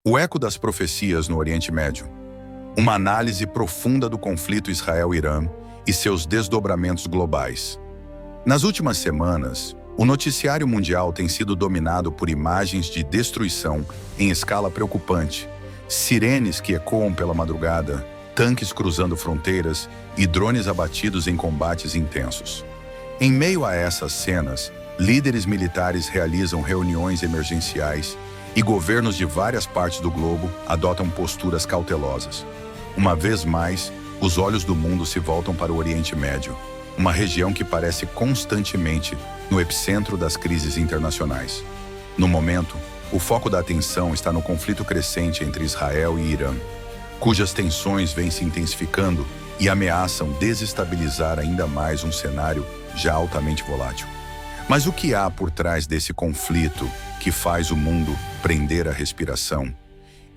O eco das profecias no Oriente Médio. Uma análise profunda do conflito Israel-Irã e seus desdobramentos globais. Nas últimas semanas, o noticiário mundial tem sido dominado por imagens de destruição em escala preocupante, sirenes que ecoam pela madrugada, tanques cruzando fronteiras e drones abatidos em combates intensos. Em meio a essas cenas, líderes militares realizam reuniões emergenciais e governos de várias partes do globo adotam posturas cautelosas. Uma vez mais, os olhos do mundo se voltam para o Oriente Médio, uma região que parece constantemente no epicentro das crises internacionais. No momento, o foco da atenção está no conflito crescente entre Israel e Irã, cujas tensões vêm se intensificando e ameaçam desestabilizar ainda mais um cenário já altamente volátil. Mas o que há por trás desse conflito que faz o mundo prender a respiração?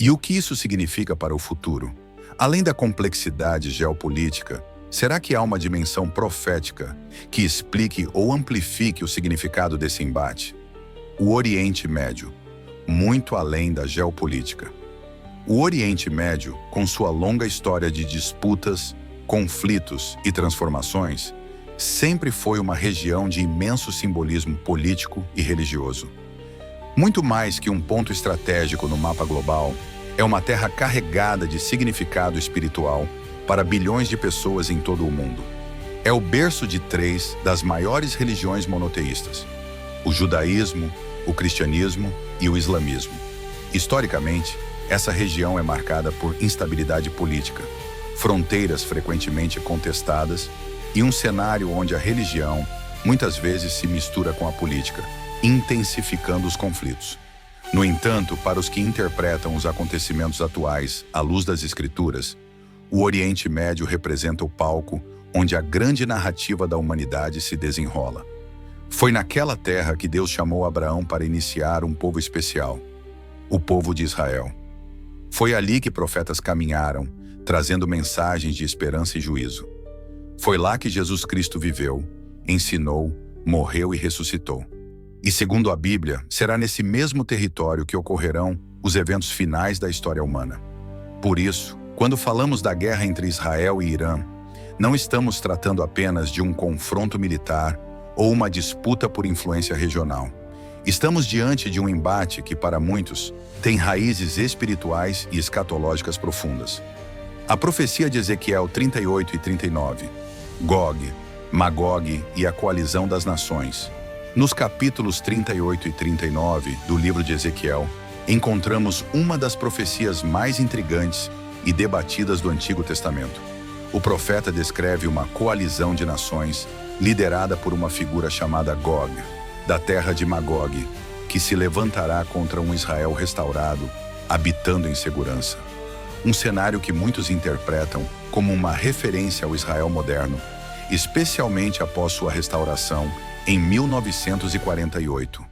E o que isso significa para o futuro? Além da complexidade geopolítica, será que há uma dimensão profética que explique ou amplifique o significado desse embate? O Oriente Médio, muito além da geopolítica. O Oriente Médio, com sua longa história de disputas, conflitos e transformações, sempre foi uma região de imenso simbolismo político e religioso. Muito mais que um ponto estratégico no mapa global, é uma terra carregada de significado espiritual para bilhões de pessoas em todo o mundo. É o berço de três das maiores religiões monoteístas: o judaísmo, o cristianismo e o islamismo. Historicamente, essa região é marcada por instabilidade política, fronteiras frequentemente contestadas e um cenário onde a religião muitas vezes se mistura com a política, intensificando os conflitos. No entanto, para os que interpretam os acontecimentos atuais à luz das Escrituras, o Oriente Médio representa o palco onde a grande narrativa da humanidade se desenrola. Foi naquela terra que Deus chamou Abraão para iniciar um povo especial, o povo de Israel. Foi ali que profetas caminharam, trazendo mensagens de esperança e juízo. Foi lá que Jesus Cristo viveu, ensinou, morreu e ressuscitou. E segundo a Bíblia, será nesse mesmo território que ocorrerão os eventos finais da história humana. Por isso, quando falamos da guerra entre Israel e Irã, não estamos tratando apenas de um confronto militar ou uma disputa por influência regional. Estamos diante de um embate que, para muitos, tem raízes espirituais e escatológicas profundas. A profecia de Ezequiel 38 e 39, Gog, Magog e a coalizão das nações. Nos capítulos 38 e 39 do livro de Ezequiel, encontramos uma das profecias mais intrigantes e debatidas do Antigo Testamento. O profeta descreve uma coalizão de nações liderada por uma figura chamada Gog, da terra de Magog, que se levantará contra um Israel restaurado, habitando em segurança. Um cenário que muitos interpretam como uma referência ao Israel moderno, especialmente após sua restauração em 1948.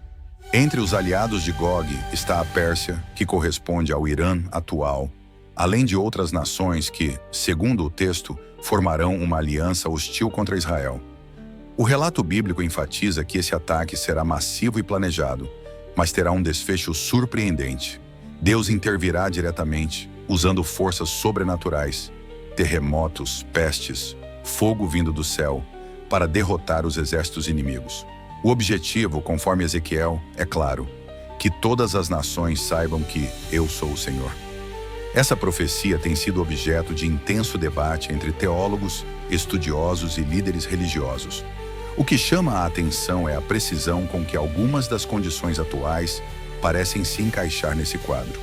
Entre os aliados de Gog está a Pérsia, que corresponde ao Irã atual, além de outras nações que, segundo o texto, formarão uma aliança hostil contra Israel. O relato bíblico enfatiza que esse ataque será massivo e planejado, mas terá um desfecho surpreendente. Deus intervirá diretamente, usando forças sobrenaturais, terremotos, pestes, fogo vindo do céu, para derrotar os exércitos inimigos. O objetivo, conforme Ezequiel, é claro: que todas as nações saibam que eu sou o Senhor. Essa profecia tem sido objeto de intenso debate entre teólogos, estudiosos e líderes religiosos. O que chama a atenção é a precisão com que algumas das condições atuais parecem se encaixar nesse quadro.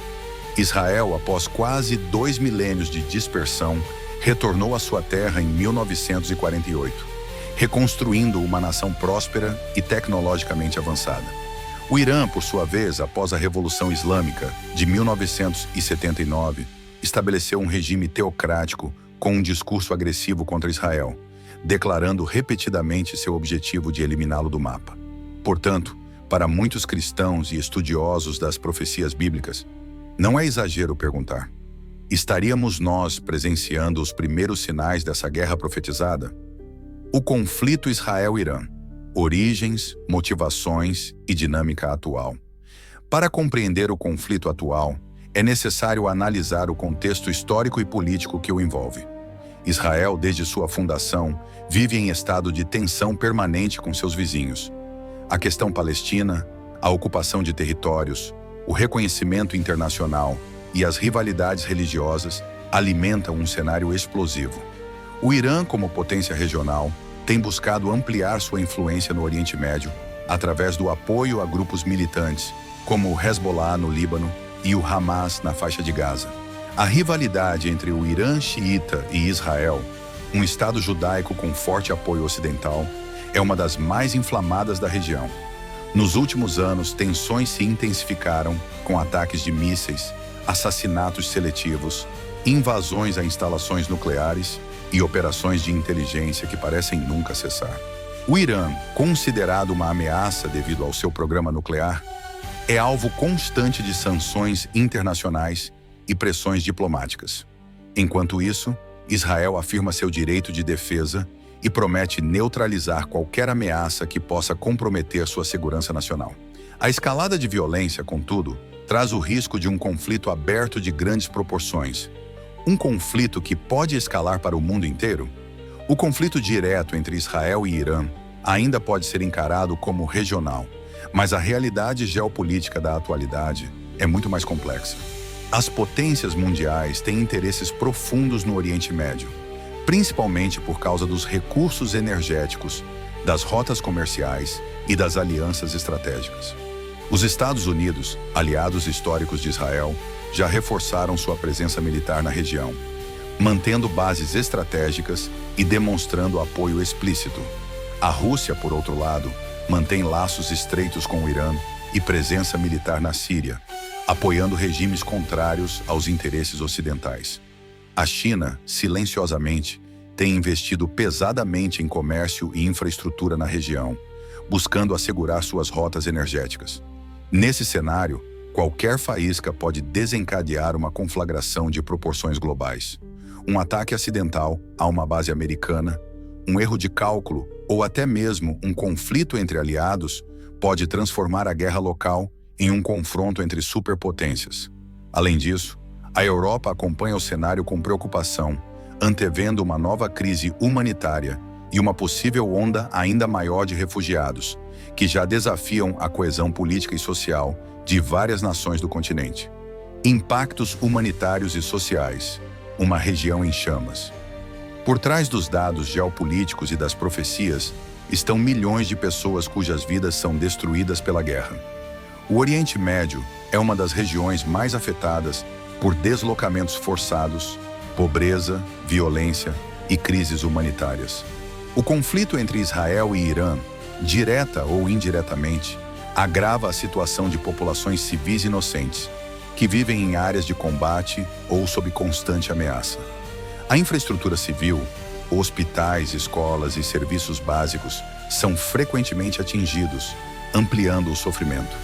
Israel, após quase 2 milênios de dispersão, retornou à sua terra em 1948, reconstruindo uma nação próspera e tecnologicamente avançada. O Irã, por sua vez, após a Revolução Islâmica de 1979, estabeleceu um regime teocrático com um discurso agressivo contra Israel, declarando repetidamente seu objetivo de eliminá-lo do mapa. Portanto, para muitos cristãos e estudiosos das profecias bíblicas, não é exagero perguntar: estaríamos nós presenciando os primeiros sinais dessa guerra profetizada? O conflito Israel-Irã. Origens, motivações e dinâmica atual. Para compreender o conflito atual, é necessário analisar o contexto histórico e político que o envolve. Israel, desde sua fundação, vive em estado de tensão permanente com seus vizinhos. A questão palestina, a ocupação de territórios, o reconhecimento internacional e as rivalidades religiosas alimentam um cenário explosivo. O Irã, como potência regional, tem buscado ampliar sua influência no Oriente Médio através do apoio a grupos militantes, como o Hezbollah no Líbano e o Hamas na faixa de Gaza. A rivalidade entre o Irã xiita e Israel, um Estado judaico com forte apoio ocidental, é uma das mais inflamadas da região. Nos últimos anos, tensões se intensificaram com ataques de mísseis, assassinatos seletivos, invasões a instalações nucleares e operações de inteligência que parecem nunca cessar. O Irã, considerado uma ameaça devido ao seu programa nuclear, é alvo constante de sanções internacionais e pressões diplomáticas. Enquanto isso, Israel afirma seu direito de defesa e promete neutralizar qualquer ameaça que possa comprometer sua segurança nacional. A escalada de violência, contudo, traz o risco de um conflito aberto de grandes proporções. Um conflito que pode escalar para o mundo inteiro? O conflito direto entre Israel e Irã ainda pode ser encarado como regional, mas a realidade geopolítica da atualidade é muito mais complexa. As potências mundiais têm interesses profundos no Oriente Médio, principalmente por causa dos recursos energéticos, das rotas comerciais e das alianças estratégicas. Os Estados Unidos, aliados históricos de Israel, já reforçaram sua presença militar na região, mantendo bases estratégicas e demonstrando apoio explícito. A Rússia, por outro lado, mantém laços estreitos com o Irã e presença militar na Síria, apoiando regimes contrários aos interesses ocidentais. A China, silenciosamente, tem investido pesadamente em comércio e infraestrutura na região, buscando assegurar suas rotas energéticas. Nesse cenário, qualquer faísca pode desencadear uma conflagração de proporções globais. Um ataque acidental a uma base americana, um erro de cálculo ou até mesmo um conflito entre aliados pode transformar a guerra local em um confronto entre superpotências. Além disso, a Europa acompanha o cenário com preocupação, antevendo uma nova crise humanitária e uma possível onda ainda maior de refugiados, que já desafiam a coesão política e social de várias nações do continente. Impactos humanitários e sociais. Uma região em chamas. Por trás dos dados geopolíticos e das profecias estão milhões de pessoas cujas vidas são destruídas pela guerra. O Oriente Médio é uma das regiões mais afetadas por deslocamentos forçados, pobreza, violência e crises humanitárias. O conflito entre Israel e Irã, direta ou indiretamente, agrava a situação de populações civis inocentes, que vivem em áreas de combate ou sob constante ameaça. A infraestrutura civil, hospitais, escolas e serviços básicos são frequentemente atingidos, ampliando o sofrimento.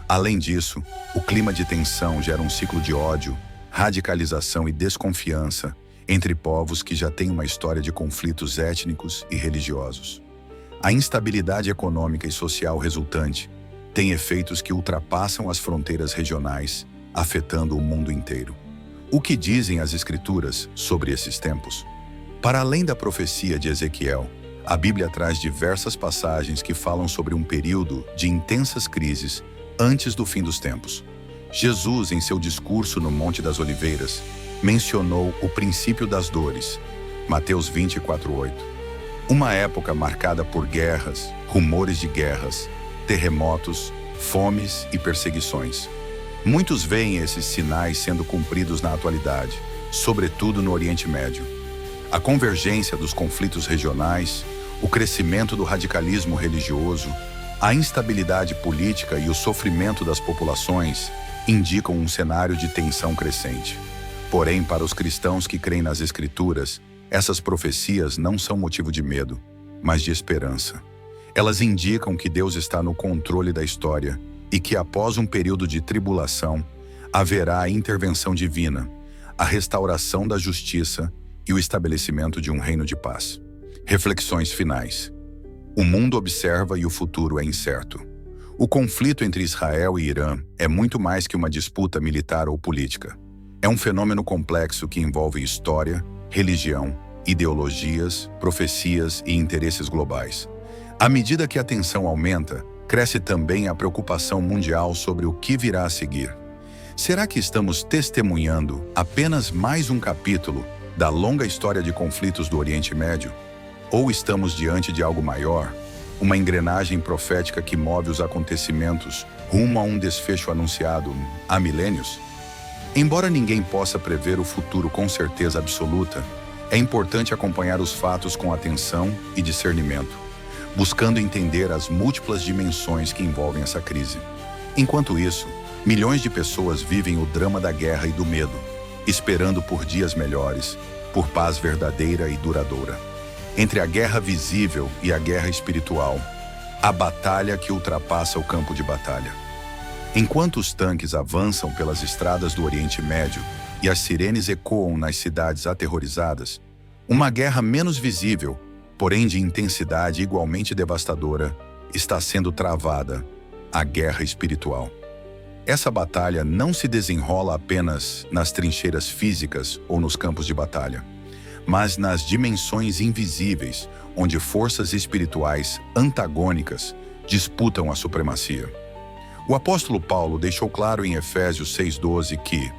Além disso, o clima de tensão gera um ciclo de ódio, radicalização e desconfiança entre povos que já têm uma história de conflitos étnicos e religiosos. A instabilidade econômica e social resultante tem efeitos que ultrapassam as fronteiras regionais, afetando o mundo inteiro. O que dizem as Escrituras sobre esses tempos? Para além da profecia de Ezequiel, a Bíblia traz diversas passagens que falam sobre um período de intensas crises antes do fim dos tempos. Jesus, em seu discurso no Monte das Oliveiras, mencionou o princípio das dores, Mateus 24:8. Uma época marcada por guerras, rumores de guerras, terremotos, fomes e perseguições. Muitos veem esses sinais sendo cumpridos na atualidade, sobretudo no Oriente Médio. A convergência dos conflitos regionais, o crescimento do radicalismo religioso, a instabilidade política e o sofrimento das populações indicam um cenário de tensão crescente. Porém, para os cristãos que creem nas Escrituras, essas profecias não são motivo de medo, mas de esperança. Elas indicam que Deus está no controle da história e que após um período de tribulação, haverá a intervenção divina, a restauração da justiça e o estabelecimento de um reino de paz. Reflexões finais. O mundo observa e o futuro é incerto. O conflito entre Israel e Irã é muito mais que uma disputa militar ou política. É um fenômeno complexo que envolve história, religião, ideologias, profecias e interesses globais. À medida que a tensão aumenta, cresce também a preocupação mundial sobre o que virá a seguir. Será que estamos testemunhando apenas mais um capítulo da longa história de conflitos do Oriente Médio? Ou estamos diante de algo maior, uma engrenagem profética que move os acontecimentos rumo a um desfecho anunciado há milênios? Embora ninguém possa prever o futuro com certeza absoluta, é importante acompanhar os fatos com atenção e discernimento, buscando entender as múltiplas dimensões que envolvem essa crise. Enquanto isso, milhões de pessoas vivem o drama da guerra e do medo, esperando por dias melhores, por paz verdadeira e duradoura. Entre a guerra visível e a guerra espiritual, a batalha que ultrapassa o campo de batalha. Enquanto os tanques avançam pelas estradas do Oriente Médio e as sirenes ecoam nas cidades aterrorizadas, uma guerra menos visível, porém de intensidade igualmente devastadora, está sendo travada, a guerra espiritual. Essa batalha não se desenrola apenas nas trincheiras físicas ou nos campos de batalha, mas nas dimensões invisíveis, onde forças espirituais antagônicas disputam a supremacia. O apóstolo Paulo deixou claro em Efésios 6,12 que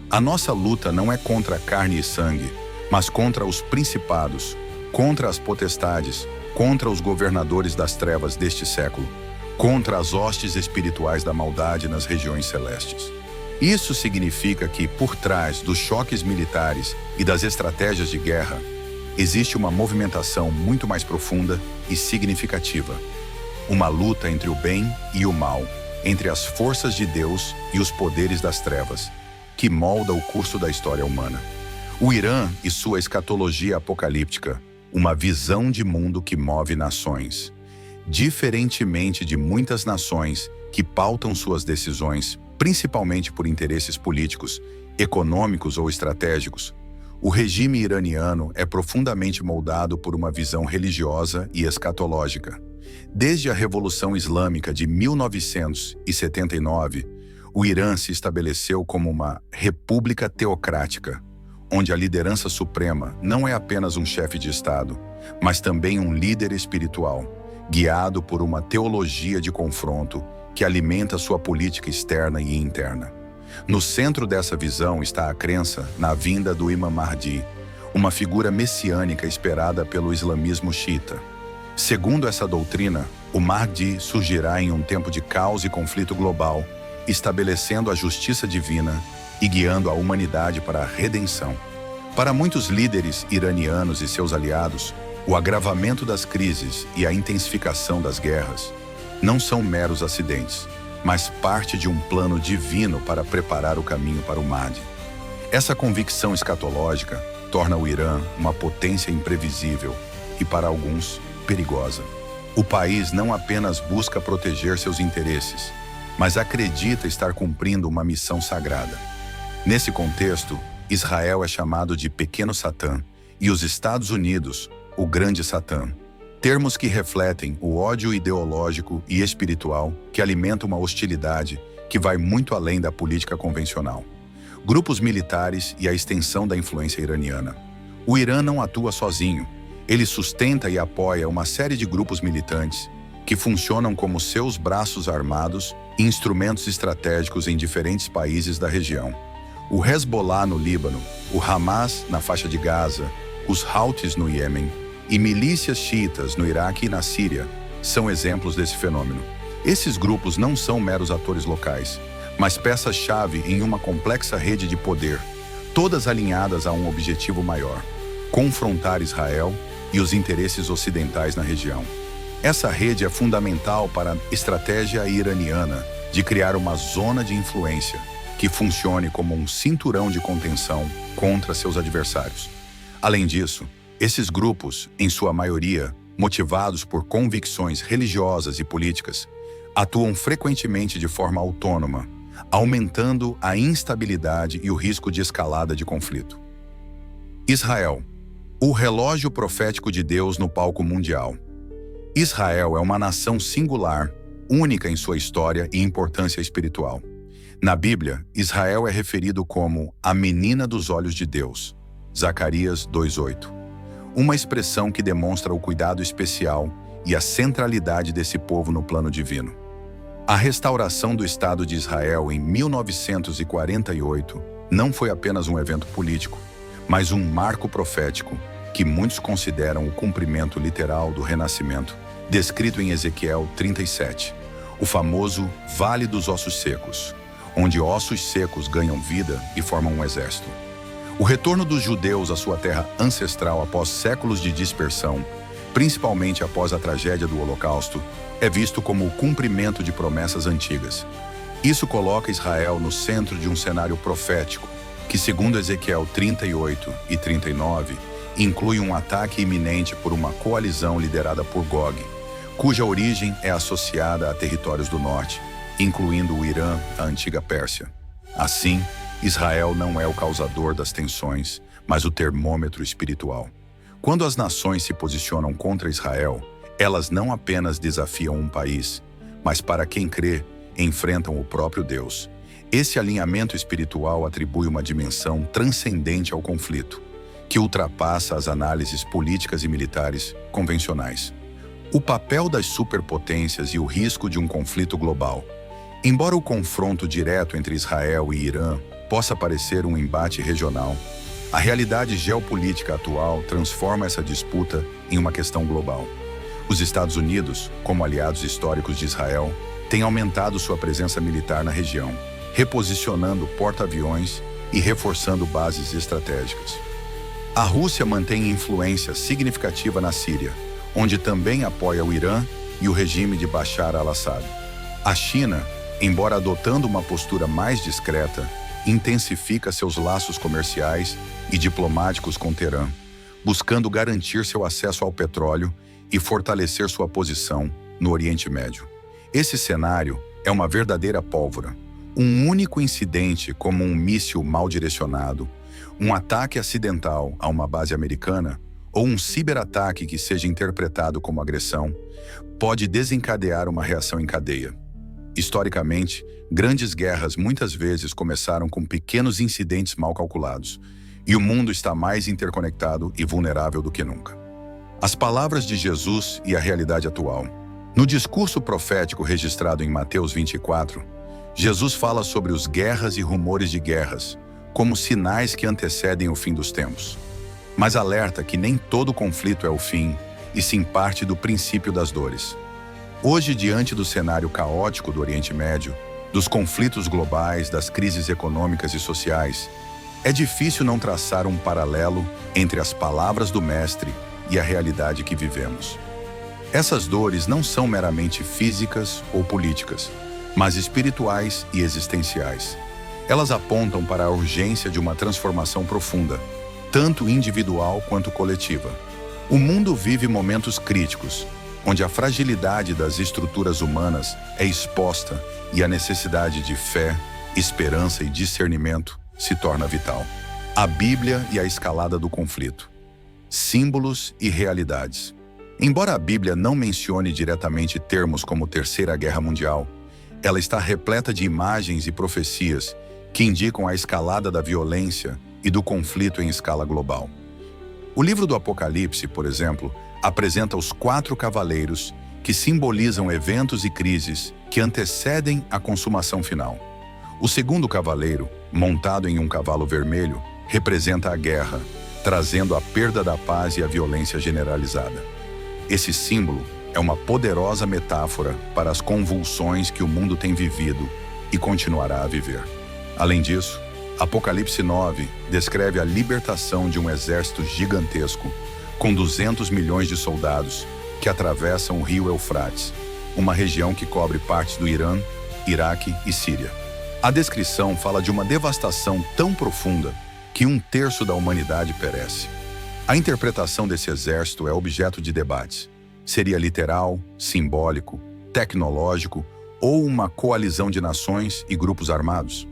a nossa luta não é contra carne e sangue, mas contra os principados, contra as potestades, contra os governadores das trevas deste século, contra as hostes espirituais da maldade nas regiões celestes. Isso significa que, por trás dos choques militares e das estratégias de guerra, existe uma movimentação muito mais profunda e significativa. Uma luta entre o bem e o mal, entre as forças de Deus e os poderes das trevas, que molda o curso da história humana. O Irã e sua escatologia apocalíptica, uma visão de mundo que move nações. Diferentemente de muitas nações que pautam suas decisões, principalmente por interesses políticos, econômicos ou estratégicos, o regime iraniano é profundamente moldado por uma visão religiosa e escatológica. Desde a Revolução Islâmica de 1979, o Irã se estabeleceu como uma república teocrática, onde a liderança suprema não é apenas um chefe de Estado, mas também um líder espiritual, guiado por uma teologia de confronto que alimenta sua política externa e interna. No centro dessa visão está a crença na vinda do Imam Mahdi, uma figura messiânica esperada pelo islamismo xiita. Segundo essa doutrina, o Mahdi surgirá em um tempo de caos e conflito global, estabelecendo a justiça divina e guiando a humanidade para a redenção. Para muitos líderes iranianos e seus aliados, o agravamento das crises e a intensificação das guerras não são meros acidentes, mas parte de um plano divino para preparar o caminho para o Mahdi. Essa convicção escatológica torna o Irã uma potência imprevisível e, para alguns, perigosa. O país não apenas busca proteger seus interesses, mas acredita estar cumprindo uma missão sagrada. Nesse contexto, Israel é chamado de Pequeno Satã e os Estados Unidos, o Grande Satã. Termos que refletem o ódio ideológico e espiritual que alimenta uma hostilidade que vai muito além da política convencional. Grupos militares e a extensão da influência iraniana. O Irã não atua sozinho. Ele sustenta e apoia uma série de grupos militantes que funcionam como seus braços armados e instrumentos estratégicos em diferentes países da região. O Hezbollah no Líbano, o Hamas na faixa de Gaza, os Houthis no Iêmen e milícias xiitas no Iraque e na Síria são exemplos desse fenômeno. Esses grupos não são meros atores locais, mas peças-chave em uma complexa rede de poder, todas alinhadas a um objetivo maior: confrontar Israel e os interesses ocidentais na região. Essa rede é fundamental para a estratégia iraniana de criar uma zona de influência que funcione como um cinturão de contenção contra seus adversários. Além disso, esses grupos, em sua maioria, motivados por convicções religiosas e políticas, atuam frequentemente de forma autônoma, aumentando a instabilidade e o risco de escalada de conflito. Israel, o relógio profético de Deus no palco mundial. Israel é uma nação singular, única em sua história e importância espiritual. Na Bíblia, Israel é referido como a menina dos olhos de Deus, Zacarias 2:8. Uma expressão que demonstra o cuidado especial e a centralidade desse povo no plano divino. A restauração do Estado de Israel em 1948 não foi apenas um evento político, mas um marco profético que muitos consideram o cumprimento literal do renascimento, descrito em Ezequiel 37, o famoso Vale dos Ossos Secos, onde ossos secos ganham vida e formam um exército. O retorno dos judeus à sua terra ancestral após séculos de dispersão, principalmente após a tragédia do Holocausto, é visto como o cumprimento de promessas antigas. Isso coloca Israel no centro de um cenário profético, que, segundo Ezequiel 38 e 39, inclui um ataque iminente por uma coalizão liderada por Gog, cuja origem é associada a territórios do norte, incluindo o Irã, a antiga Pérsia. Assim, Israel não é o causador das tensões, mas o termômetro espiritual. Quando as nações se posicionam contra Israel, elas não apenas desafiam um país, mas, para quem crê, enfrentam o próprio Deus. Esse alinhamento espiritual atribui uma dimensão transcendente ao conflito, que ultrapassa as análises políticas e militares convencionais. O papel das superpotências e o risco de um conflito global. Embora o confronto direto entre Israel e Irã possa parecer um embate regional, a realidade geopolítica atual transforma essa disputa em uma questão global. Os Estados Unidos, como aliados históricos de Israel, têm aumentado sua presença militar na região, reposicionando porta-aviões e reforçando bases estratégicas. A Rússia mantém influência significativa na Síria, onde também apoia o Irã e o regime de Bashar al-Assad. A China, embora adotando uma postura mais discreta, intensifica seus laços comerciais e diplomáticos com Teherã, buscando garantir seu acesso ao petróleo e fortalecer sua posição no Oriente Médio. Esse cenário é uma verdadeira pólvora. Um único incidente, como um míssil mal direcionado, um ataque acidental a uma base americana ou um ciberataque que seja interpretado como agressão, pode desencadear uma reação em cadeia. Historicamente, grandes guerras muitas vezes começaram com pequenos incidentes mal calculados, e o mundo está mais interconectado e vulnerável do que nunca. As palavras de Jesus e a realidade atual. No discurso profético registrado em Mateus 24, Jesus fala sobre os guerras e rumores de guerras, como sinais que antecedem o fim dos tempos. Mas alerta que nem todo conflito é o fim, e sim parte do princípio das dores. Hoje, diante do cenário caótico do Oriente Médio, dos conflitos globais, das crises econômicas e sociais, é difícil não traçar um paralelo entre as palavras do Mestre e a realidade que vivemos. Essas dores não são meramente físicas ou políticas, mas espirituais e existenciais. Elas apontam para a urgência de uma transformação profunda, tanto individual quanto coletiva. O mundo vive momentos críticos, onde a fragilidade das estruturas humanas é exposta e a necessidade de fé, esperança e discernimento se torna vital. A Bíblia e a escalada do conflito. Símbolos e realidades. Embora a Bíblia não mencione diretamente termos como Terceira Guerra Mundial, ela está repleta de imagens e profecias que indicam a escalada da violência e do conflito em escala global. O livro do Apocalipse, por exemplo, apresenta os 4 cavaleiros que simbolizam eventos e crises que antecedem a consumação final. O segundo cavaleiro, montado em um cavalo vermelho, representa a guerra, trazendo a perda da paz e a violência generalizada. Esse símbolo é uma poderosa metáfora para as convulsões que o mundo tem vivido e continuará a viver. Além disso, Apocalipse 9 descreve a libertação de um exército gigantesco, com 200 milhões de soldados, que atravessam o rio Eufrates, uma região que cobre partes do Irã, Iraque e Síria. A descrição fala de uma devastação tão profunda que 1/3 da humanidade perece. A interpretação desse exército é objeto de debates. Seria literal, simbólico, tecnológico ou uma coalizão de nações e grupos armados?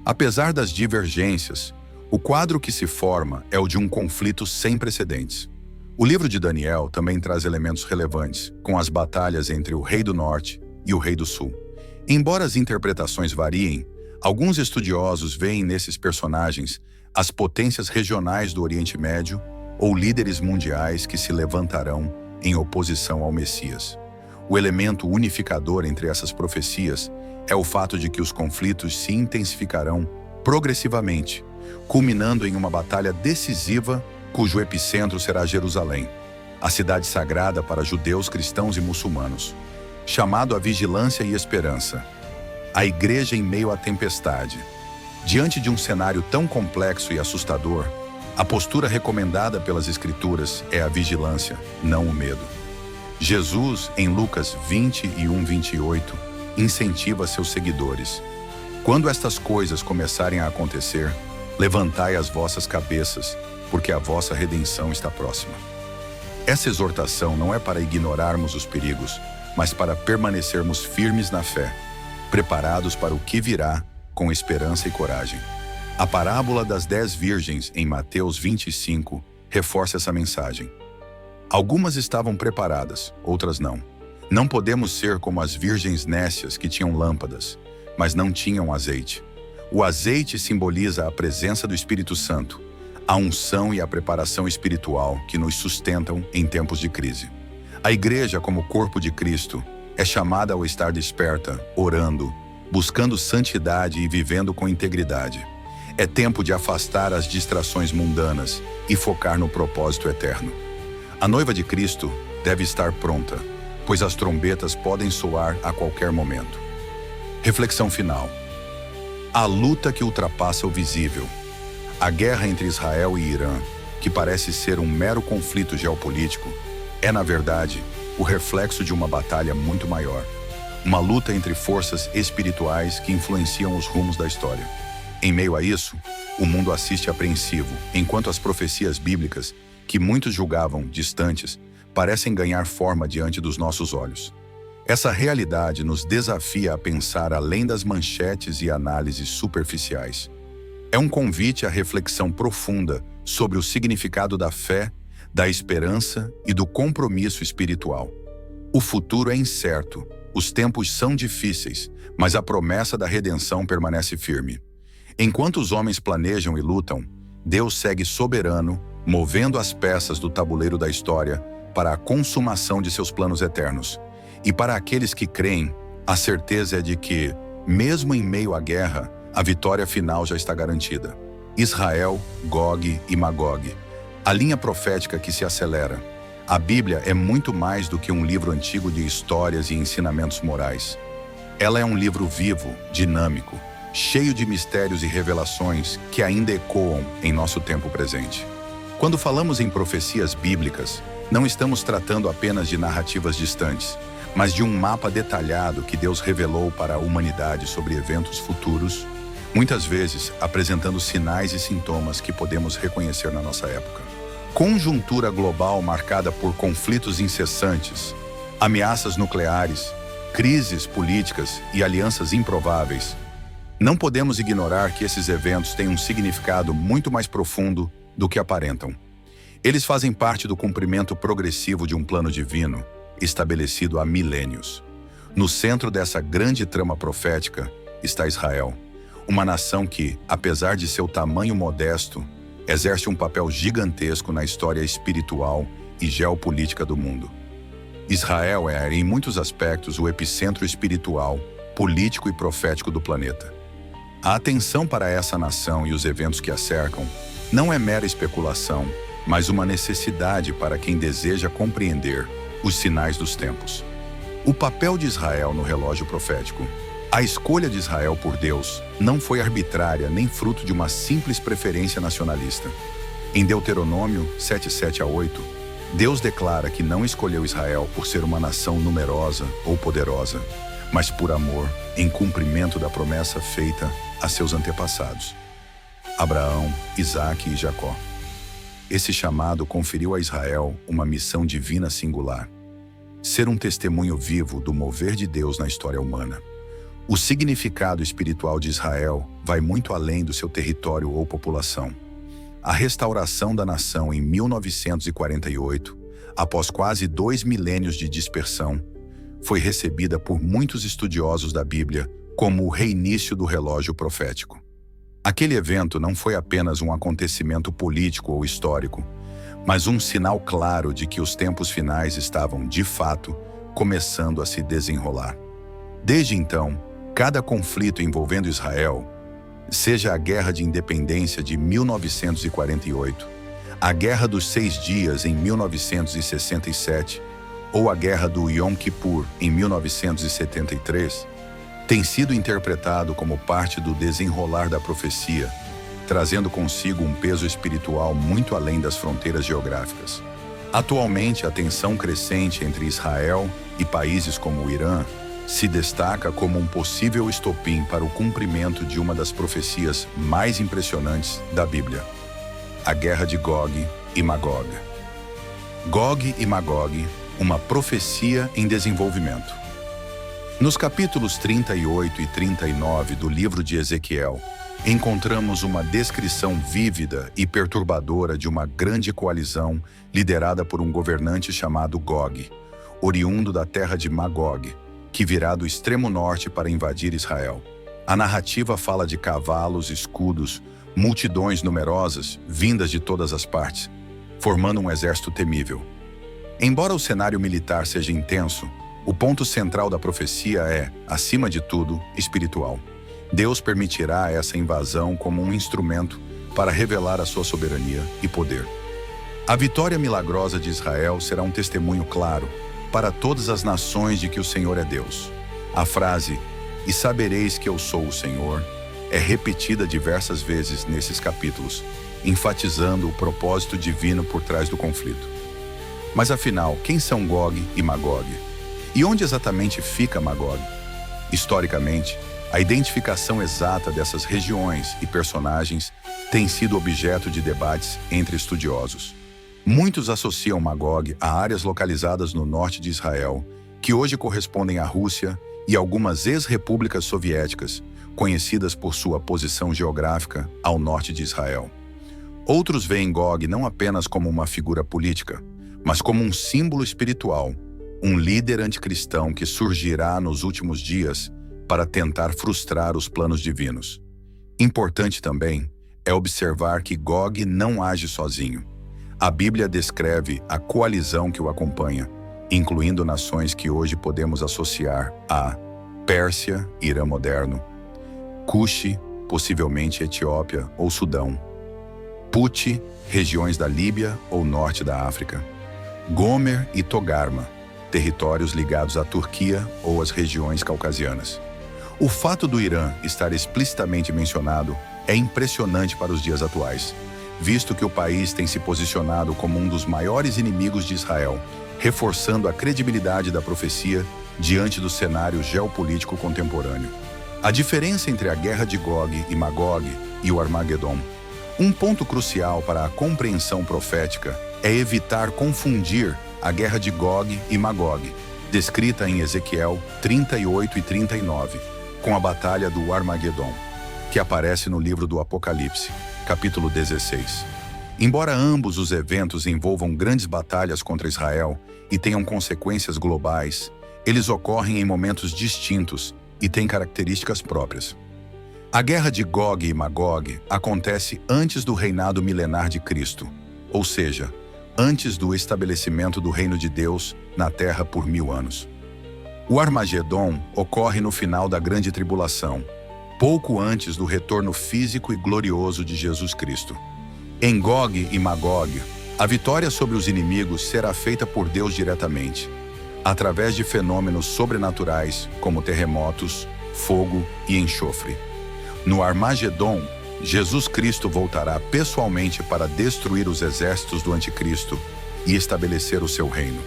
Apesar das divergências, o quadro que se forma é o de um conflito sem precedentes. O livro de Daniel também traz elementos relevantes, com as batalhas entre o Rei do Norte, e o Rei do Sul. Embora as interpretações variem, alguns estudiosos veem nesses personagens as potências regionais do Oriente Médio ou líderes mundiais que se levantarão em oposição ao Messias. O elemento unificador entre essas profecias é o fato de que os conflitos se intensificarão progressivamente, culminando em uma batalha decisiva cujo epicentro será Jerusalém, a cidade sagrada para judeus, cristãos e muçulmanos. Chamado à vigilância e esperança. A igreja em meio à tempestade. Diante de um cenário tão complexo e assustador, a postura recomendada pelas Escrituras é a vigilância, não o medo. Jesus, em Lucas 21:28, incentiva seus seguidores: quando estas coisas começarem a acontecer, levantai as vossas cabeças, porque a vossa redenção está próxima. Essa exortação não é para ignorarmos os perigos, mas para permanecermos firmes na fé, preparados para o que virá com esperança e coragem. A parábola das 10 virgens em Mateus 25 reforça essa mensagem. Algumas estavam preparadas, outras não. Não podemos ser como as virgens nécias que tinham lâmpadas, mas não tinham azeite. O azeite simboliza a presença do Espírito Santo, a unção e a preparação espiritual que nos sustentam em tempos de crise. A igreja, como corpo de Cristo, é chamada ao estar desperta, orando, buscando santidade e vivendo com integridade. É tempo de afastar as distrações mundanas e focar no propósito eterno. A noiva de Cristo deve estar pronta, pois as trombetas podem soar a qualquer momento. Reflexão final. A luta que ultrapassa o visível. A guerra entre Israel e Irã, que parece ser um mero conflito geopolítico, é, na verdade, o reflexo de uma batalha muito maior. Uma luta entre forças espirituais que influenciam os rumos da história. Em meio a isso, o mundo assiste apreensivo, enquanto as profecias bíblicas, que muitos julgavam distantes, parecem ganhar forma diante dos nossos olhos. Essa realidade nos desafia a pensar além das manchetes e análises superficiais. É um convite à reflexão profunda sobre o significado da fé, da esperança e do compromisso espiritual. O futuro é incerto, os tempos são difíceis, mas a promessa da redenção permanece firme. Enquanto os homens planejam e lutam, Deus segue soberano, movendo as peças do tabuleiro da história para a consumação de seus planos eternos. E para aqueles que creem, a certeza é de que, mesmo em meio à guerra, a vitória final já está garantida. Israel, Gog e Magog. A linha profética que se acelera. A Bíblia é muito mais do que um livro antigo de histórias e ensinamentos morais. Ela é um livro vivo, dinâmico, cheio de mistérios e revelações que ainda ecoam em nosso tempo presente. Quando falamos em profecias bíblicas, não estamos tratando apenas de narrativas distantes, mas de um mapa detalhado que Deus revelou para a humanidade sobre eventos futuros, muitas vezes apresentando sinais e sintomas que podemos reconhecer na nossa época. Conjuntura global marcada por conflitos incessantes, ameaças nucleares, crises políticas e alianças improváveis. Não podemos ignorar que esses eventos têm um significado muito mais profundo do que aparentam. Eles fazem parte do cumprimento progressivo de um plano divino, estabelecido há milênios. No centro dessa grande trama profética está Israel, uma nação que, apesar de seu tamanho modesto, exerce um papel gigantesco na história espiritual e geopolítica do mundo. Israel é, em muitos aspectos, o epicentro espiritual, político e profético do planeta. A atenção para essa nação e os eventos que a cercam não é mera especulação, mas uma necessidade para quem deseja compreender os sinais dos tempos. O papel de Israel no relógio profético. A escolha de Israel por Deus não foi arbitrária nem fruto de uma simples preferência nacionalista. Em Deuteronômio 7:7-8, Deus declara que não escolheu Israel por ser uma nação numerosa ou poderosa, mas por amor, em cumprimento da promessa feita a seus antepassados, Abraão, Isaque e Jacó. Esse chamado conferiu a Israel uma missão divina singular: ser um testemunho vivo do mover de Deus na história humana. O significado espiritual de Israel vai muito além do seu território ou população. A restauração da nação em 1948, após quase 2 milênios de dispersão, foi recebida por muitos estudiosos da Bíblia como o reinício do relógio profético. Aquele evento não foi apenas um acontecimento político ou histórico, mas um sinal claro de que os tempos finais estavam, de fato, começando a se desenrolar. Desde então, cada conflito envolvendo Israel, seja a Guerra de Independência de 1948, a Guerra dos 6 Dias em 1967 ou a Guerra do Yom Kippur em 1973, tem sido interpretado como parte do desenrolar da profecia, trazendo consigo um peso espiritual muito além das fronteiras geográficas. Atualmente, a tensão crescente entre Israel e países como o Irã se destaca como um possível estopim para o cumprimento de uma das profecias mais impressionantes da Bíblia, a Guerra de Gog e Magog. Gog e Magog, uma profecia em desenvolvimento. Nos capítulos 38 e 39 do livro de Ezequiel, encontramos uma descrição vívida e perturbadora de uma grande coalizão liderada por um governante chamado Gog, oriundo da terra de Magog, que virá do extremo norte para invadir Israel. A narrativa fala de cavalos, escudos, multidões numerosas, vindas de todas as partes, formando um exército temível. Embora o cenário militar seja intenso, o ponto central da profecia é, acima de tudo, espiritual. Deus permitirá essa invasão como um instrumento para revelar a sua soberania e poder. A vitória milagrosa de Israel será um testemunho claro para todas as nações de que o Senhor é Deus. A frase, "E sabereis que eu sou o Senhor", é repetida diversas vezes nesses capítulos, enfatizando o propósito divino por trás do conflito. Mas afinal, quem são Gog e Magog? E onde exatamente fica Magog? Historicamente, a identificação exata dessas regiões e personagens tem sido objeto de debates entre estudiosos. Muitos associam Magog a áreas localizadas no norte de Israel, que hoje correspondem à Rússia e algumas ex-repúblicas soviéticas, conhecidas por sua posição geográfica ao norte de Israel. Outros veem Gog não apenas como uma figura política, mas como um símbolo espiritual, um líder anticristão que surgirá nos últimos dias para tentar frustrar os planos divinos. Importante também é observar que Gog não age sozinho. A Bíblia descreve a coalizão que o acompanha, incluindo nações que hoje podemos associar a Pérsia, Irã moderno, Cuxi, possivelmente Etiópia ou Sudão, Puti, regiões da Líbia ou norte da África, Gomer e Togarma, territórios ligados à Turquia ou às regiões caucasianas. O fato do Irã estar explicitamente mencionado é impressionante para os dias atuais, visto que o país tem se posicionado como um dos maiores inimigos de Israel, reforçando a credibilidade da profecia diante do cenário geopolítico contemporâneo. A diferença entre a guerra de Gog e Magog e o Armagedon, um ponto crucial para a compreensão profética, é evitar confundir a guerra de Gog e Magog, descrita em Ezequiel 38 e 39, com a batalha do Armagedon, que aparece no livro do Apocalipse, capítulo 16. Embora ambos os eventos envolvam grandes batalhas contra Israel e tenham consequências globais, eles ocorrem em momentos distintos e têm características próprias. A guerra de Gog e Magog acontece antes do reinado milenar de Cristo, ou seja, antes do estabelecimento do reino de Deus na terra por 1000 anos. O Armagedon ocorre no final da Grande Tribulação, pouco antes do retorno físico e glorioso de Jesus Cristo. Em Gog e Magog, a vitória sobre os inimigos será feita por Deus diretamente, através de fenômenos sobrenaturais como terremotos, fogo e enxofre. No Armagedon, Jesus Cristo voltará pessoalmente para destruir os exércitos do Anticristo e estabelecer o seu reino.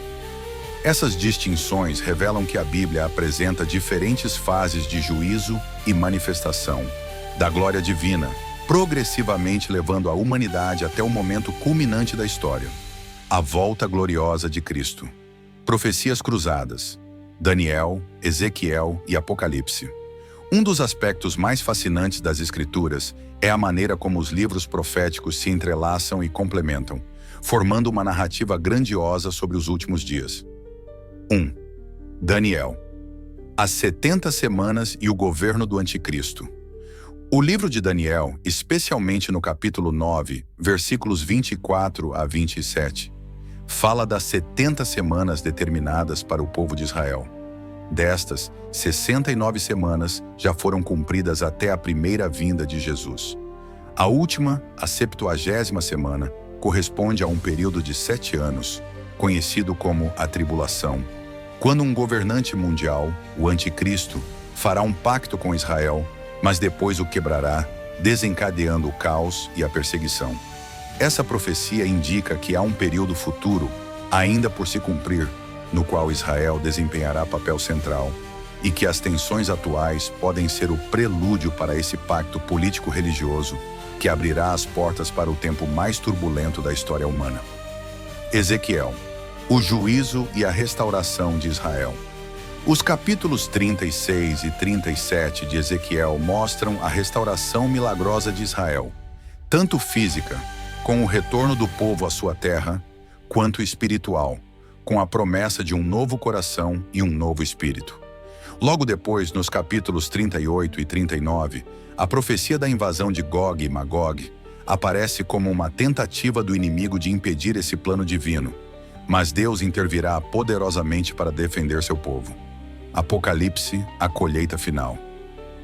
Essas distinções revelam que a Bíblia apresenta diferentes fases de juízo e manifestação da glória divina, progressivamente levando a humanidade até o momento culminante da história, a volta gloriosa de Cristo. Profecias cruzadas: Daniel, Ezequiel e Apocalipse. Um dos aspectos mais fascinantes das Escrituras é a maneira como os livros proféticos se entrelaçam e complementam, formando uma narrativa grandiosa sobre os últimos dias. 1. Daniel. As 70 semanas e o governo do Anticristo. O livro de Daniel, especialmente no capítulo 9, versículos 24 a 27, fala das 70 semanas determinadas para o povo de Israel. Destas, 69 semanas já foram cumpridas até a primeira vinda de Jesus. A última, a 70ª semana, corresponde a um período de 7 anos, conhecido como a Tribulação, quando um governante mundial, o Anticristo, fará um pacto com Israel, mas depois o quebrará, desencadeando o caos e a perseguição. Essa profecia indica que há um período futuro, ainda por se cumprir, no qual Israel desempenhará papel central, e que as tensões atuais podem ser o prelúdio para esse pacto político-religioso que abrirá as portas para o tempo mais turbulento da história humana. Ezequiel. O juízo e a restauração de Israel. Os capítulos 36 e 37 de Ezequiel mostram a restauração milagrosa de Israel, tanto física, com o retorno do povo à sua terra, quanto espiritual, com a promessa de um novo coração e um novo espírito. Logo depois, nos capítulos 38 e 39, a profecia da invasão de Gog e Magog aparece como uma tentativa do inimigo de impedir esse plano divino, mas Deus intervirá poderosamente para defender seu povo. Apocalipse, a colheita final.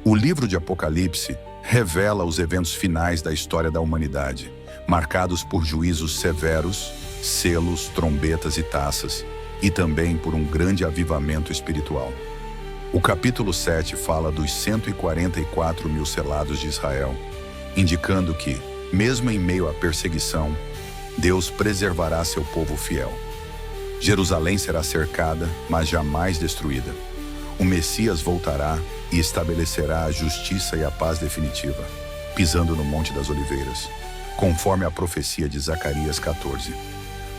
O livro de Apocalipse revela os eventos finais da história da humanidade, marcados por juízos severos, selos, trombetas e taças, e também por um grande avivamento espiritual. O capítulo 7 fala dos 144 mil selados de Israel, indicando que, mesmo em meio à perseguição, Deus preservará seu povo fiel. Jerusalém será cercada, mas jamais destruída. O Messias voltará e estabelecerá a justiça e a paz definitiva, pisando no Monte das Oliveiras, conforme a profecia de Zacarias 14.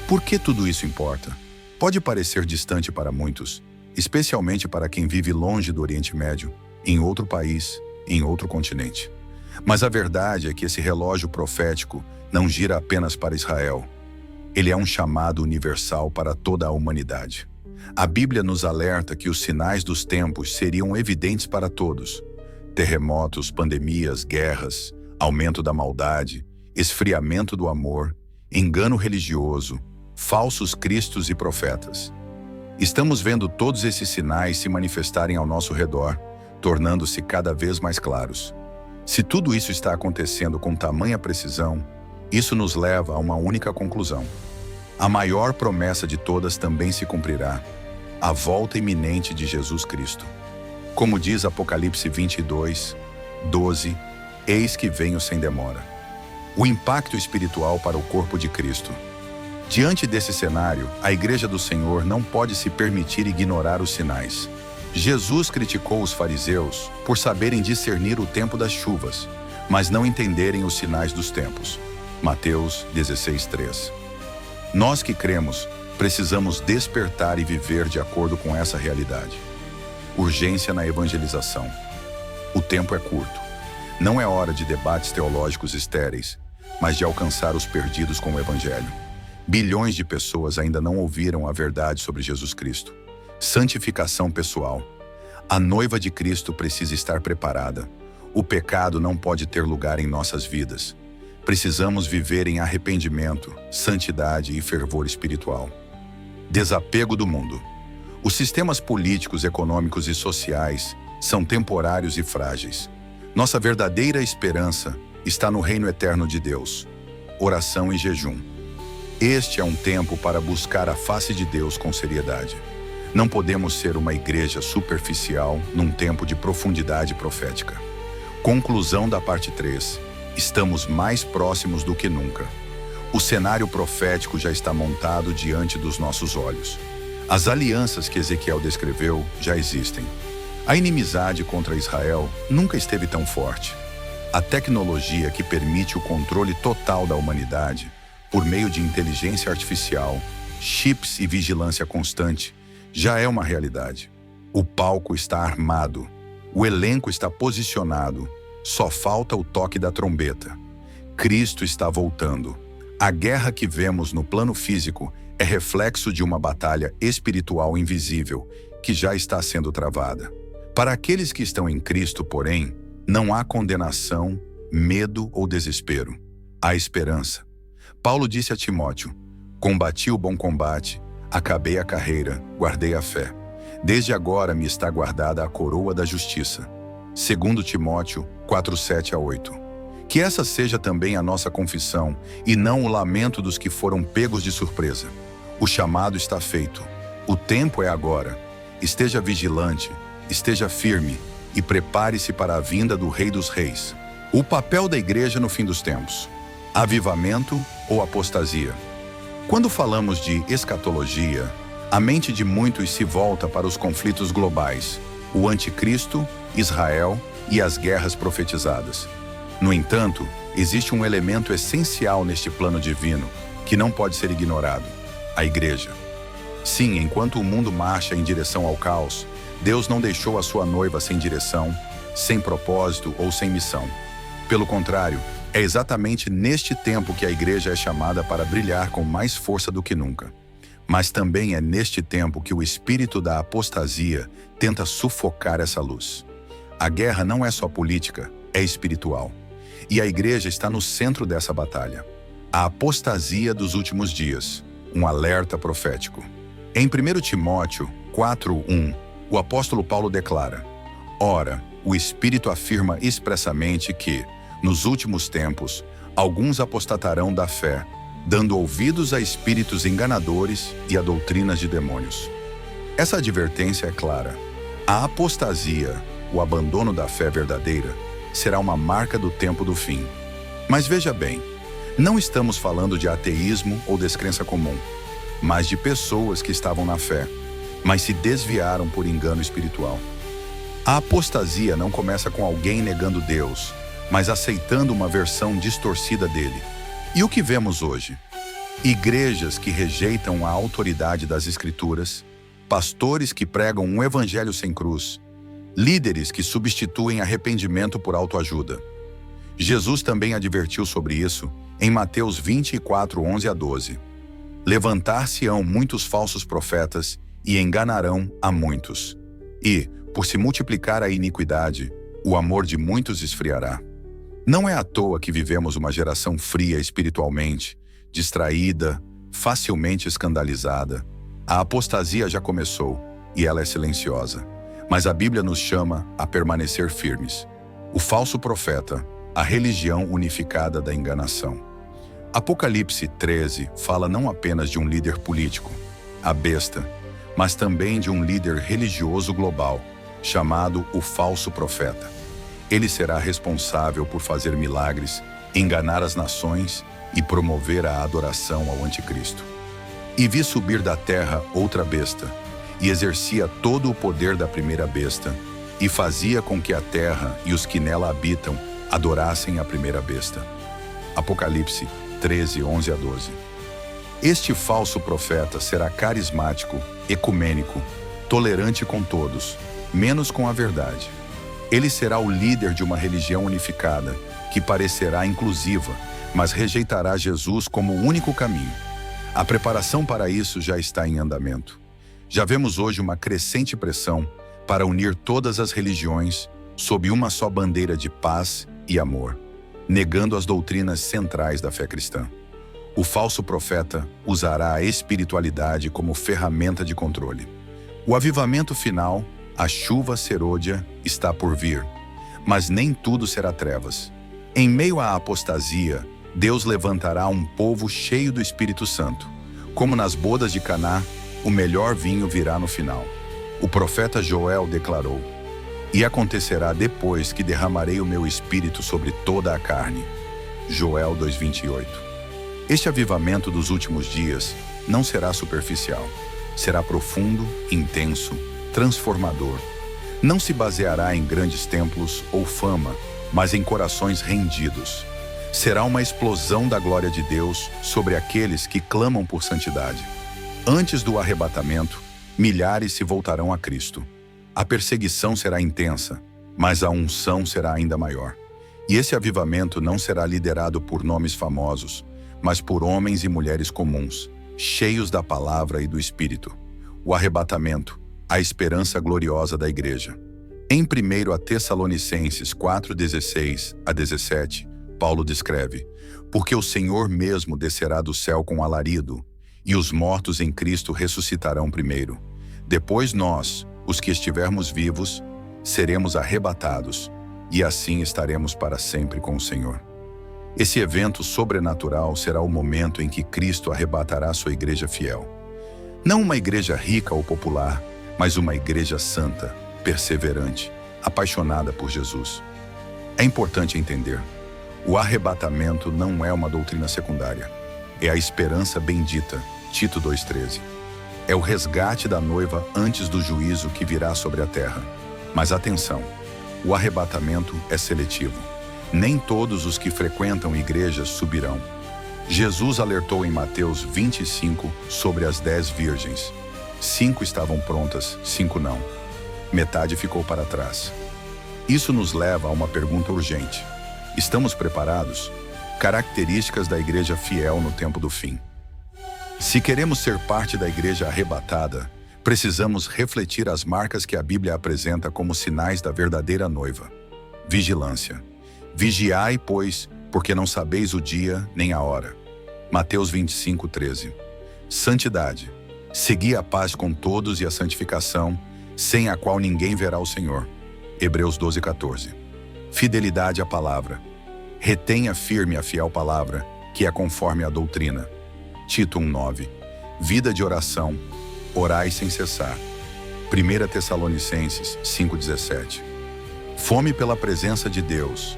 Por que tudo isso importa? Pode parecer distante para muitos, especialmente para quem vive longe do Oriente Médio, em outro país, em outro continente. Mas a verdade é que esse relógio profético não gira apenas para Israel. Ele é um chamado universal para toda a humanidade. A Bíblia nos alerta que os sinais dos tempos seriam evidentes para todos: terremotos, pandemias, guerras, aumento da maldade, esfriamento do amor, engano religioso, falsos cristos e profetas. Estamos vendo todos esses sinais se manifestarem ao nosso redor, tornando-se cada vez mais claros. Se tudo isso está acontecendo com tamanha precisão, isso nos leva a uma única conclusão. A maior promessa de todas também se cumprirá: a volta iminente de Jesus Cristo. Como diz Apocalipse 22, 12, eis que venho sem demora. O impacto espiritual para o corpo de Cristo. Diante desse cenário, a Igreja do Senhor não pode se permitir ignorar os sinais. Jesus criticou os fariseus por saberem discernir o tempo das chuvas, mas não entenderem os sinais dos tempos. Mateus 16:3. Nós que cremos, precisamos despertar e viver de acordo com essa realidade. Urgência na evangelização. O tempo é curto. Não é hora de debates teológicos estéreis, mas de alcançar os perdidos com o Evangelho. Bilhões de pessoas ainda não ouviram a verdade sobre Jesus Cristo. Santificação pessoal. A noiva de Cristo precisa estar preparada. O pecado não pode ter lugar em nossas vidas. Precisamos viver em arrependimento, santidade e fervor espiritual. Desapego do mundo. Os sistemas políticos, econômicos e sociais são temporários e frágeis. Nossa verdadeira esperança está no reino eterno de Deus. Oração e jejum. Este é um tempo para buscar a face de Deus com seriedade. Não podemos ser uma igreja superficial num tempo de profundidade profética. Conclusão da parte 3. Estamos mais próximos do que nunca. O cenário profético já está montado diante dos nossos olhos. As alianças que Ezequiel descreveu já existem. A inimizade contra Israel nunca esteve tão forte. A tecnologia que permite o controle total da humanidade, por meio de inteligência artificial, chips e vigilância constante, já é uma realidade. O palco está armado, o elenco está posicionado, só falta o toque da trombeta. Cristo está voltando. A guerra que vemos no plano físico é reflexo de uma batalha espiritual invisível, que já está sendo travada. Para aqueles que estão em Cristo, porém, não há condenação, medo ou desespero. Há esperança. Paulo disse a Timóteo: combati o bom combate, acabei a carreira, guardei a fé. Desde agora me está guardada a coroa da justiça. 2 Timóteo 4:7-8. Que essa seja também a nossa confissão, e não o lamento dos que foram pegos de surpresa. O chamado está feito. O tempo é agora. Esteja vigilante, esteja firme e prepare-se para a vinda do Rei dos Reis. O papel da igreja no fim dos tempos: avivamento ou apostasia? Quando falamos de escatologia, a mente de muitos se volta para os conflitos globais, o anticristo, Israel e as guerras profetizadas. No entanto, existe um elemento essencial neste plano divino que não pode ser ignorado: a igreja. Sim, enquanto o mundo marcha em direção ao caos, Deus não deixou a sua noiva sem direção, sem propósito ou sem missão. Pelo contrário, é exatamente neste tempo que a igreja é chamada para brilhar com mais força do que nunca. Mas também é neste tempo que o espírito da apostasia tenta sufocar essa luz. A guerra não é só política, é espiritual. E a igreja está no centro dessa batalha. A apostasia dos últimos dias, um alerta profético. Em 1 Timóteo 4:1, o apóstolo Paulo declara: ora, o Espírito afirma expressamente que, nos últimos tempos, alguns apostatarão da fé, dando ouvidos a espíritos enganadores e a doutrinas de demônios. Essa advertência é clara. A apostasia, o abandono da fé verdadeira, será uma marca do tempo do fim. Mas veja bem, não estamos falando de ateísmo ou descrença comum, mas de pessoas que estavam na fé, mas se desviaram por engano espiritual. A apostasia não começa com alguém negando Deus, mas aceitando uma versão distorcida dele. E o que vemos hoje? Igrejas que rejeitam a autoridade das Escrituras, pastores que pregam um evangelho sem cruz, líderes que substituem arrependimento por autoajuda. Jesus também advertiu sobre isso em Mateus 24:11-12. Levantar-se-ão muitos falsos profetas e enganarão a muitos. E, por se multiplicar a iniquidade, o amor de muitos esfriará. Não é à toa que vivemos uma geração fria espiritualmente, distraída, facilmente escandalizada. A apostasia já começou e ela é silenciosa. Mas a Bíblia nos chama a permanecer firmes. O falso profeta, a religião unificada da enganação. Apocalipse 13 fala não apenas de um líder político, a besta, mas também de um líder religioso global, chamado o falso profeta. Ele será responsável por fazer milagres, enganar as nações e promover a adoração ao anticristo. E vi subir da terra outra besta, e exercia todo o poder da primeira besta, e fazia com que a terra e os que nela habitam adorassem a primeira besta. Apocalipse 13:11-12. Este falso profeta será carismático, ecumênico, tolerante com todos, menos com a verdade. Ele será o líder de uma religião unificada, que parecerá inclusiva, mas rejeitará Jesus como o único caminho. A preparação para isso já está em andamento. Já vemos hoje uma crescente pressão para unir todas as religiões sob uma só bandeira de paz e amor, negando as doutrinas centrais da fé cristã. O falso profeta usará a espiritualidade como ferramenta de controle. O avivamento final, a chuva serôdia, está por vir, mas nem tudo será trevas. Em meio à apostasia, Deus levantará um povo cheio do Espírito Santo. Como nas bodas de Caná, o melhor vinho virá no final. O profeta Joel declarou: e acontecerá depois que derramarei o meu espírito sobre toda a carne. Joel 2:28. Este avivamento dos últimos dias não será superficial. Será profundo, intenso, transformador. Não se baseará em grandes templos ou fama, mas em corações rendidos. Será uma explosão da glória de Deus sobre aqueles que clamam por santidade. Antes do arrebatamento, milhares se voltarão a Cristo. A perseguição será intensa, mas a unção será ainda maior. E esse avivamento não será liderado por nomes famosos, mas por homens e mulheres comuns, cheios da palavra e do Espírito. O arrebatamento, a esperança gloriosa da igreja. Em 1 Tessalonicenses 4:16 a 17, Paulo descreve: porque o Senhor mesmo descerá do céu com alarido, e os mortos em Cristo ressuscitarão primeiro. Depois nós, os que estivermos vivos, seremos arrebatados, e assim estaremos para sempre com o Senhor. Esse evento sobrenatural será o momento em que Cristo arrebatará sua igreja fiel. Não uma igreja rica ou popular, mas uma igreja santa, perseverante, apaixonada por Jesus. É importante entender: o arrebatamento não é uma doutrina secundária. É a esperança bendita, Tito 2,13. É o resgate da noiva antes do juízo que virá sobre a terra. Mas atenção, o arrebatamento é seletivo. Nem todos os que frequentam igrejas subirão. Jesus alertou em Mateus 25 sobre as 10 virgens. 5 estavam prontas, 5 não. Metade ficou para trás. Isso nos leva a uma pergunta urgente. Estamos preparados? Características da igreja fiel no tempo do fim. Se queremos ser parte da igreja arrebatada, precisamos refletir as marcas que a Bíblia apresenta como sinais da verdadeira noiva. Vigilância. Vigiai, pois, porque não sabeis o dia nem a hora. Mateus 25:13. Santidade. Segui a paz com todos e a santificação, sem a qual ninguém verá o Senhor. Hebreus 12:14. Fidelidade à palavra. Retenha firme a fiel palavra, que é conforme a doutrina. Tito 1:9. Vida de oração. Orai sem cessar. 1 Tessalonicenses 5:17. Fome pela presença de Deus.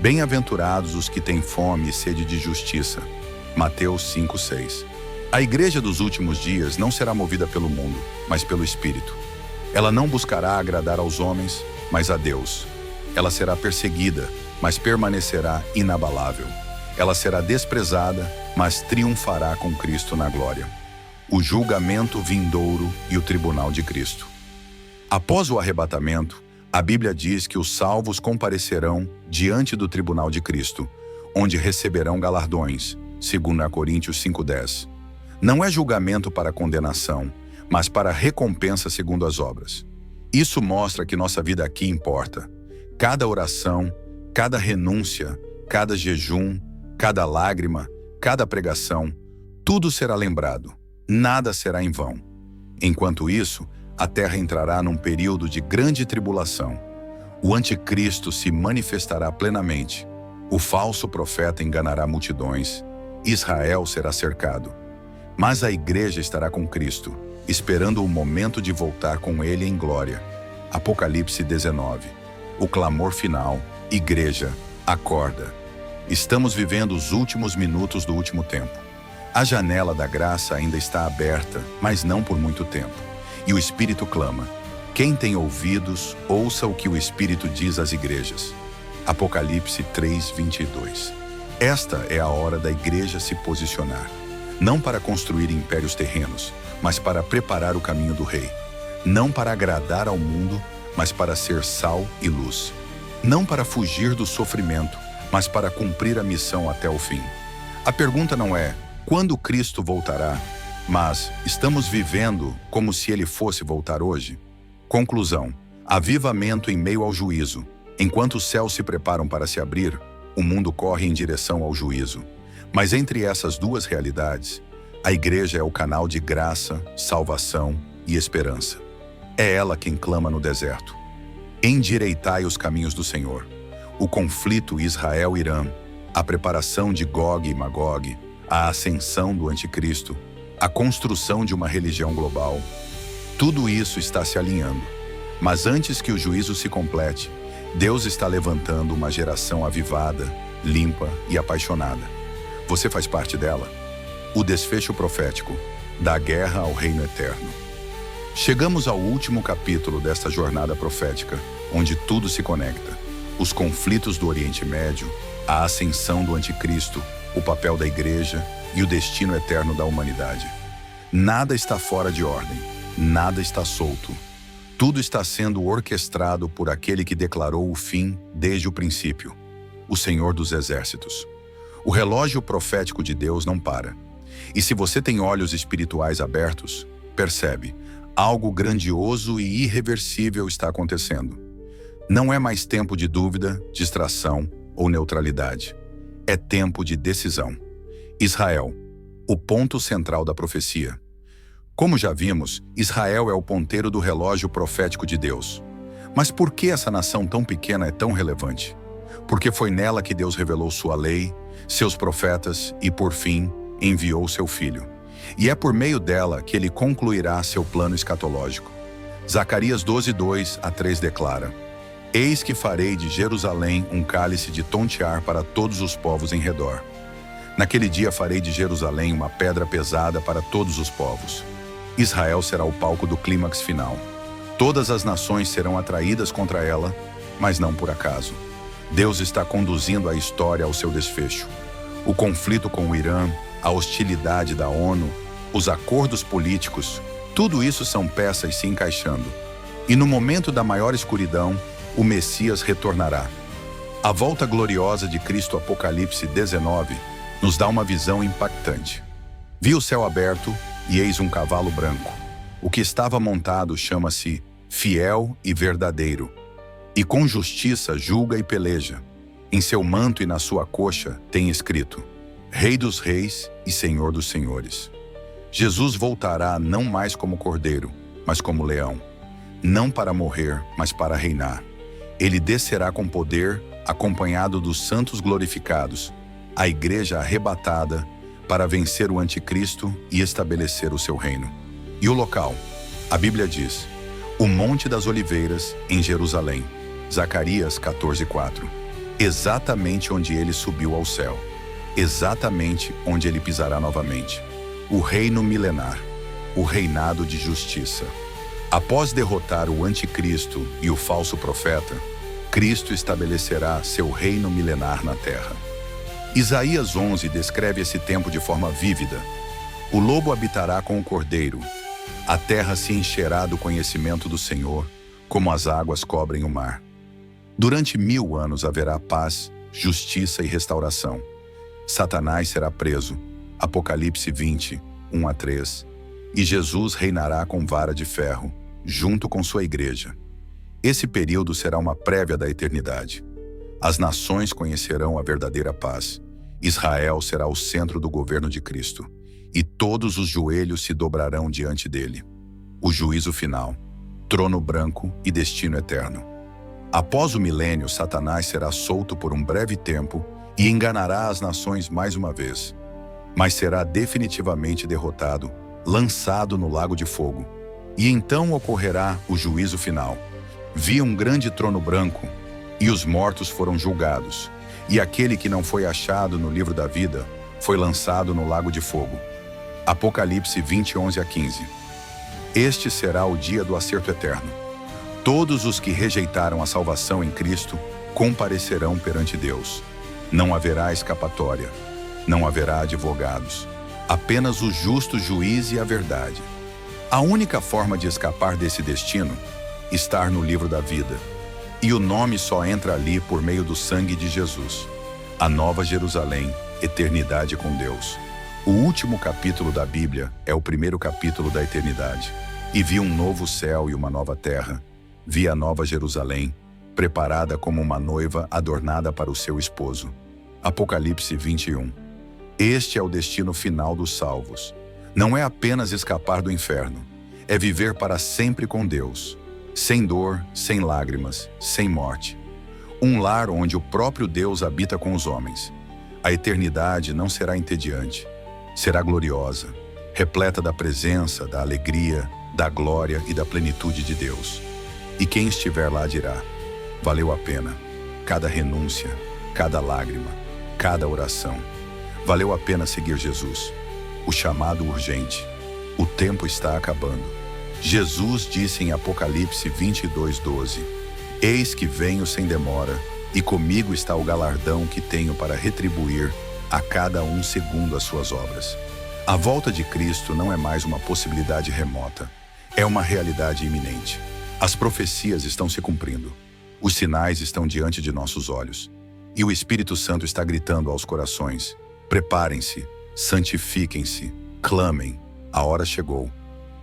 Bem-aventurados os que têm fome e sede de justiça. Mateus 5:6. A igreja dos últimos dias não será movida pelo mundo, mas pelo Espírito. Ela não buscará agradar aos homens, mas a Deus. Ela será perseguida, mas permanecerá inabalável. Ela será desprezada, mas triunfará com Cristo na glória. O julgamento vindouro e o tribunal de Cristo. Após o arrebatamento, a Bíblia diz que os salvos comparecerão diante do tribunal de Cristo, onde receberão galardões, segundo Coríntios 5:10. Não é julgamento para condenação, mas para recompensa segundo as obras. Isso mostra que nossa vida aqui importa. Cada oração, cada renúncia, cada jejum, cada lágrima, cada pregação, tudo será lembrado. Nada será em vão. Enquanto isso, a terra entrará num período de grande tribulação. O anticristo se manifestará plenamente. O falso profeta enganará multidões. Israel será cercado. Mas a igreja estará com Cristo, esperando o momento de voltar com ele em glória. Apocalipse 19. O clamor final. Igreja, acorda. Estamos vivendo os últimos minutos do último tempo. A janela da graça ainda está aberta, mas não por muito tempo. E o Espírito clama: quem tem ouvidos, ouça o que o Espírito diz às igrejas. Apocalipse 3:22. Esta é a hora da igreja se posicionar. Não para construir impérios terrenos, mas para preparar o caminho do Rei. Não para agradar ao mundo, mas para ser sal e luz. Não para fugir do sofrimento, mas para cumprir a missão até o fim. A pergunta não é quando Cristo voltará, mas estamos vivendo como se ele fosse voltar hoje? Conclusão: avivamento em meio ao juízo. Enquanto os céus se preparam para se abrir, o mundo corre em direção ao juízo. Mas entre essas duas realidades, a igreja é o canal de graça, salvação e esperança. É ela quem clama no deserto: endireitai os caminhos do Senhor. O conflito Israel-Irã, a preparação de Gog e Magog, a ascensão do anticristo, a construção de uma religião global, tudo isso está se alinhando. Mas antes que o juízo se complete, Deus está levantando uma geração avivada, limpa e apaixonada. Você faz parte dela. O desfecho profético, da guerra ao reino eterno. Chegamos ao último capítulo desta jornada profética, onde tudo se conecta. Os conflitos do Oriente Médio, a ascensão do anticristo, o papel da igreja e o destino eterno da humanidade. Nada está fora de ordem, nada está solto. Tudo está sendo orquestrado por aquele que declarou o fim desde o princípio, o Senhor dos Exércitos. O relógio profético de Deus não para. E se você tem olhos espirituais abertos, percebe, Algo grandioso e irreversível está acontecendo. Não é mais tempo de dúvida, distração ou neutralidade. É tempo de decisão. Israel, o ponto central da profecia. Como já vimos, Israel é o ponteiro do relógio profético de Deus. Mas por que essa nação tão pequena é tão relevante? Porque foi nela que Deus revelou sua lei, seus profetas e, por fim, enviou seu Filho. E é por meio dela que ele concluirá seu plano escatológico. Zacarias 12:2-3 declara: Eis que farei de Jerusalém um cálice de tontear para todos os povos em redor. Naquele dia farei de Jerusalém uma pedra pesada para todos os povos. Israel será o palco do clímax final. Todas as nações serão atraídas contra ela, mas não por acaso. Deus está conduzindo a história ao seu desfecho. O conflito com o Irã, a hostilidade da ONU, os acordos políticos, tudo isso são peças se encaixando. E no momento da maior escuridão, o Messias retornará. A volta gloriosa de Cristo, Apocalipse 19, nos dá uma visão impactante. Vi o céu aberto e eis um cavalo branco. O que estava montado chama-se Fiel e Verdadeiro, e com justiça julga e peleja. Em seu manto e na sua coxa tem escrito: Rei dos Reis e Senhor dos Senhores. Jesus voltará não mais como cordeiro, mas como leão. Não para morrer, mas para reinar. Ele descerá com poder, acompanhado dos santos glorificados, a igreja arrebatada, para vencer o anticristo e estabelecer o seu reino. E o local? A Bíblia diz: o Monte das Oliveiras, em Jerusalém. Zacarias 14:4. Exatamente onde ele subiu ao céu. Exatamente onde ele pisará novamente. O reino milenar. O reinado de justiça. Após derrotar o anticristo e o falso profeta, Cristo estabelecerá seu reino milenar na terra. Isaías 11 descreve esse tempo de forma vívida. O lobo habitará com o cordeiro. A terra se encherá do conhecimento do Senhor, como as águas cobrem o mar. Durante 1000 anos haverá paz, justiça e restauração. Satanás será preso. Apocalipse 20, 1-3. E Jesus reinará com vara de ferro, junto com sua igreja. Esse período será uma prévia da eternidade. As nações conhecerão a verdadeira paz. Israel será o centro do governo de Cristo, e todos os joelhos se dobrarão diante dele. O juízo final, trono branco e destino eterno. Após o milênio, Satanás será solto por um breve tempo e enganará as nações mais uma vez, mas será definitivamente derrotado, lançado no lago de fogo. E então ocorrerá o juízo final. Vi um grande trono branco, e os mortos foram julgados, e aquele que não foi achado no livro da vida foi lançado no lago de fogo. Apocalipse 20, 11-15. Este será o dia do acerto eterno. Todos os que rejeitaram a salvação em Cristo comparecerão perante Deus. Não haverá escapatória, não haverá advogados, apenas o justo juiz e a verdade. A única forma de escapar desse destino, estar no livro da vida. E o nome só entra ali por meio do sangue de Jesus. A Nova Jerusalém, eternidade com Deus. O último capítulo da Bíblia é o primeiro capítulo da eternidade. E vi um novo céu e uma nova terra. Vi a Nova Jerusalém, preparada como uma noiva adornada para o seu esposo. Apocalipse 21. Este é o destino final dos salvos. Não é apenas escapar do inferno, é viver para sempre com Deus. Sem dor, sem lágrimas, sem morte. Um lar onde o próprio Deus habita com os homens. A eternidade não será entediante, será gloriosa, repleta da presença, da alegria, da glória e da plenitude de Deus. E quem estiver lá dirá: valeu a pena, cada renúncia, cada lágrima, cada oração. Valeu a pena seguir Jesus. O chamado urgente. O tempo está acabando. Jesus disse em Apocalipse 22:12: Eis que venho sem demora, e comigo está o galardão que tenho para retribuir a cada um segundo as suas obras. A volta de Cristo não é mais uma possibilidade remota, é uma realidade iminente. As profecias estão se cumprindo, os sinais estão diante de nossos olhos, e o Espírito Santo está gritando aos corações: preparem-se, santifiquem-se, clamem, a hora chegou.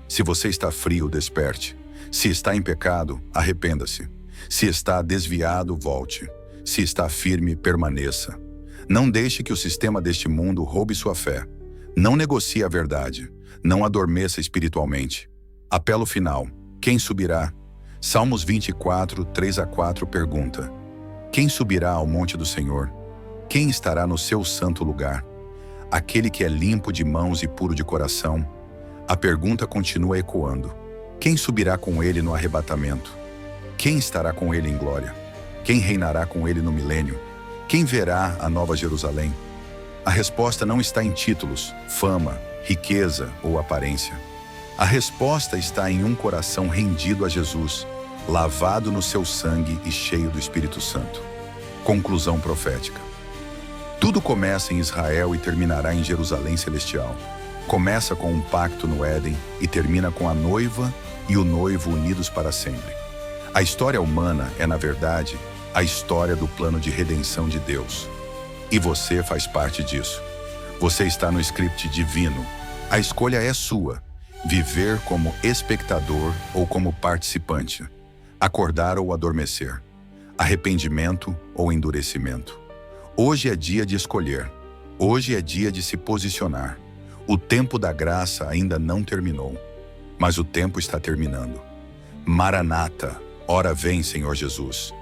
Se você está frio, desperte. Se está em pecado, arrependa-se. Se está desviado, volte. Se está firme, permaneça. Não deixe que o sistema deste mundo roube sua fé. Não negocie a verdade. Não adormeça espiritualmente. Apelo final. Quem subirá? Salmos 24, 3-4 pergunta: quem subirá ao monte do Senhor? Quem estará no seu santo lugar? Aquele que é limpo de mãos e puro de coração. A pergunta continua ecoando. Quem subirá com ele no arrebatamento? Quem estará com ele em glória? Quem reinará com ele no milênio? Quem verá a nova Jerusalém? A resposta não está em títulos, fama, riqueza ou aparência. A resposta está em um coração rendido a Jesus, lavado no seu sangue e cheio do Espírito Santo. Conclusão profética. Tudo começa em Israel e terminará em Jerusalém celestial. Começa com um pacto no Éden e termina com a noiva e o noivo unidos para sempre. A história humana é, na verdade, a história do plano de redenção de Deus. E você faz parte disso. Você está no script divino. A escolha é sua. Viver como espectador ou como participante. Acordar ou adormecer. Arrependimento ou endurecimento. Hoje é dia de escolher. Hoje é dia de se posicionar. O tempo da graça ainda não terminou, mas o tempo está terminando. Maranata, ora vem, Senhor Jesus.